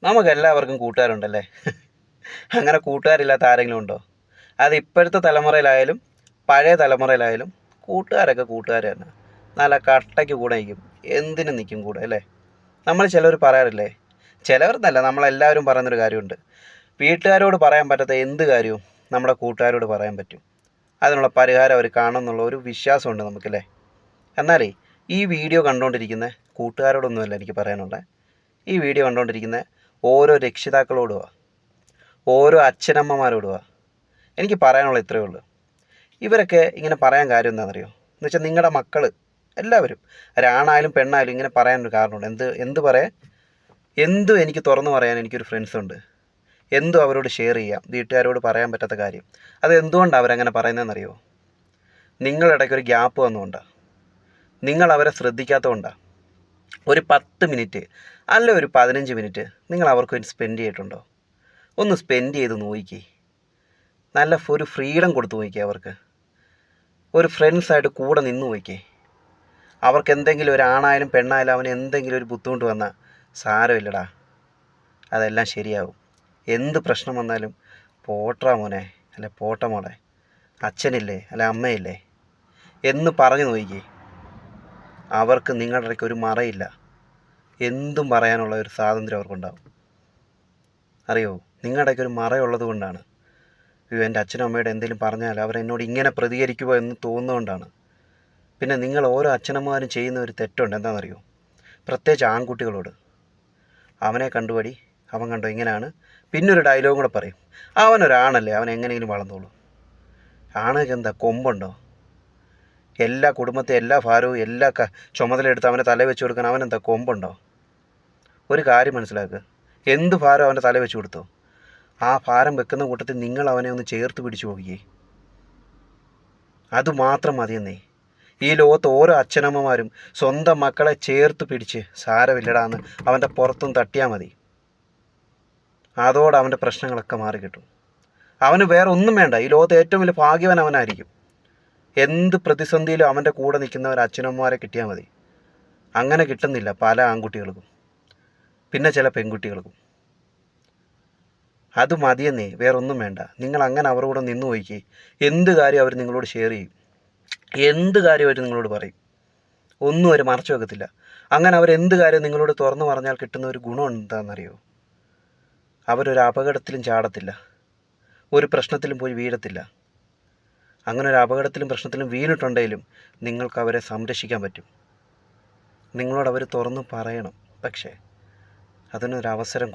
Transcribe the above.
നമുക്കെല്ലാവർക്കും കൂട്ടുകാരുണ്ടല്ലേ? അങ്ങനെ കൂട്ടുകാരില്ലാത്ത ആരെങ്കിലും ഉണ്ടോ? അത് ഇപ്പോഴത്തെ തലമുറയിലായാലും പഴയ തലമുറയിലായാലും കൂട്ടുകാരൊക്കെ കൂട്ടുകാർ തന്നെ. നല്ല കട്ടയ്ക്ക് കൂടെ നിൽക്കും. എന്തിനും നിൽക്കും കൂടെ അല്ലേ? നമ്മൾ ചിലർ പറയാറില്ലേ, ചിലവരെന്നല്ല നമ്മളെല്ലാവരും പറയുന്നൊരു കാര്യമുണ്ട്, വീട്ടുകാരോട് പറയാൻ പറ്റാത്ത എന്ത് കാര്യവും നമ്മുടെ കൂട്ടുകാരോട് പറയാൻ പറ്റും. അതിനുള്ള പരിഹാരം അവർ കാണുമെന്നുള്ള ഒരു വിശ്വാസമുണ്ട് നമുക്കല്ലേ? എന്നാലേ ഈ വീഡിയോ കണ്ടുകൊണ്ടിരിക്കുന്ന കൂട്ടുകാരോടൊന്നുമല്ല എനിക്ക് പറയാനുള്ളത്. ഈ വീഡിയോ കണ്ടുകൊണ്ടിരിക്കുന്ന ഓരോ രക്ഷിതാക്കളോടുമാണ്, ഓരോ അച്ഛനമ്മമാരോടുമാണ് എനിക്ക് പറയാനുള്ള ഇത്രയേ ഉള്ളൂ. ഇവരൊക്കെ ഇങ്ങനെ പറയാൻ കാര്യം എന്താണെന്നറിയോ? എന്ന് വെച്ചാൽ നിങ്ങളുടെ മക്കൾ എല്ലാവരും, ഒരാണായാലും പെണ്ണായാലും ഇങ്ങനെ പറയാനൊരു കാരണമുണ്ട്. എന്ത് പറയാൻ, എന്തും എനിക്ക് തുറന്നു പറയാൻ എനിക്കൊരു ഫ്രണ്ട്സുണ്ട്. എന്തും അവരോട് ഷെയർ ചെയ്യാം. വീട്ടുകാരോട് പറയാൻ പറ്റാത്ത കാര്യം അത് എന്തുകൊണ്ടാണ് അവരങ്ങനെ പറയുന്നതെന്നറിയോ? നിങ്ങളിടയ്ക്കൊരു ഗ്യാപ്പ് വന്നുകൊണ്ടാണ്, നിങ്ങൾ അവരെ ശ്രദ്ധിക്കാത്തതുകൊണ്ടാണ്. ഒരു 10 മിനിറ്റ് അല്ല ഒരു 15 മിനിറ്റ് നിങ്ങൾ അവർക്ക് വേണ്ടി സ്പെൻഡ് ചെയ്തിട്ടുണ്ടോ? ഒന്ന് സ്പെൻഡ് ചെയ്ത് നോക്കിക്കേ. നല്ല ഒരു ഫ്രീഡം കൊടുത്തു നോക്കിക്കേ. അവർക്ക് ഒരു ഫ്രണ്ട്സായിട്ട് കൂടെ നിന്ന് നോക്കിക്കേ. അവർക്ക് എന്തെങ്കിലും ഒരു ആണായാലും പെണ്ണായാലും അവന് എന്തെങ്കിലും ഒരു ബുദ്ധിമുട്ട് വന്നാൽ സാരമില്ലടാ, അതെല്ലാം ശരിയാവും. എന്ത് പ്രശ്നം വന്നാലും പോട്രാ മോനെ, അല്ലെ പോട്ട മോളെ, അച്ഛനില്ലേ അല്ലെ അമ്മയില്ലേ എന്ന് പറഞ്ഞു നോക്കിക്കേ. അവർക്ക് നിങ്ങളുടെ ഇടയ്ക്ക് ഒരു മറയില്ല. എന്തും പറയാനുള്ള ഒരു സ്വാതന്ത്ര്യം അവർക്കുണ്ടാവും. അറിയോ, നിങ്ങളുടെ ഇടയ്ക്ക് ഒരു മറയുള്ളത് കൊണ്ടാണ് എൻ്റെ അച്ഛനും അമ്മയുടെ എന്തെങ്കിലും പറഞ്ഞാൽ അവരെന്നോട് ഇങ്ങനെ പ്രതികരിക്കുമോ എന്ന് തോന്നുന്നതുകൊണ്ടാണ്. പിന്നെ നിങ്ങൾ ഓരോ അച്ഛനമ്മമാരും ചെയ്യുന്ന ഒരു തെറ്റുണ്ട്. എന്താണെന്നറിയോ? പ്രത്യേകിച്ച് ആൺകുട്ടികളോട്, അവനെ കണ്ടുപടി, അവൻ കണ്ടോ ഇങ്ങനെയാണ്. പിന്നൊരു ഡയലോഗും കൂടെ പറയും, അവനൊരാണല്ലേ, അവൻ എങ്ങനെയെങ്കിലും വളർന്നോളൂ. ആണൊക്കെ എന്താ കൊമ്പുണ്ടോ? എല്ലാ കുടുംബത്തെ എല്ലാ ഭാരവും എല്ലാ ചുമതലയെടുത്ത് അവൻ്റെ തല വെച്ച് കൊടുക്കാൻ അവനെന്താ കൊമ്പുണ്ടോ? ഒരു കാര്യം മനസ്സിലാക്കുക, എന്ത് ഭാരം അവൻ്റെ തല വെച്ച് കൊടുത്തോ, ആ ഭാരം വെക്കുന്ന കൂട്ടത്തിൽ നിങ്ങൾ അവനെ ഒന്ന് ചേർത്ത് പിടിച്ചു നോക്കിയേ. അതുമാത്രം മതിയെന്നേ. ഈ ലോകത്ത് ഓരോ അച്ഛനമ്മമാരും സ്വന്തം മക്കളെ ചേർത്ത് പിടിച്ച് സാരമില്ലടാന്ന് അവൻ്റെ പുറത്തും തട്ടിയാൽ മതി. അതോടെ അവൻ്റെ പ്രശ്നങ്ങളൊക്കെ മാറിക്കിട്ടും. അവന് വേറെ ഒന്നും വേണ്ട. ഈ ലോകത്ത് ഏറ്റവും വലിയ ഭാഗ്യവൻ അവനായിരിക്കും. എന്ത് പ്രതിസന്ധിയിലും അവൻ്റെ കൂടെ നിൽക്കുന്നവർ അച്ഛനമ്മമാരെ കിട്ടിയാൽ മതി. അങ്ങനെ കിട്ടുന്നില്ല പല ആൺകുട്ടികൾക്കും, പിന്നെ ചില പെൺകുട്ടികൾക്കും. അത് മതിയെന്നേ, വേറൊന്നും വേണ്ട. നിങ്ങൾ അങ്ങനെ അവരുടെ കൂടെ നിന്ന് നോക്കി. എന്ത് കാര്യം അവർ നിങ്ങളോട് ഷെയർ ചെയ്യും, എന്ത് കാര്യം അവർ നിങ്ങളോട് പറയും. ഒന്നും അവർ മറച്ചു വെക്കത്തില്ല. അങ്ങനെ അവരെന്ത് കാര്യം നിങ്ങളോട് തുറന്നു പറഞ്ഞാൽ കിട്ടുന്ന ഒരു ഗുണം എന്താണെന്നറിയോ? അവരൊരു അപകടത്തിലും ചാടത്തില്ല, ഒരു പ്രശ്നത്തിലും പോയി വീഴത്തില്ല. അങ്ങനെ ഒരു അപകടത്തിലും പ്രശ്നത്തിലും വീണിട്ടുണ്ടെങ്കിലും നിങ്ങൾക്ക് അവരെ സംരക്ഷിക്കാൻ പറ്റും. നിങ്ങളോട് അവർ തുറന്നു പറയണം. പക്ഷേ അതിനൊരവസരം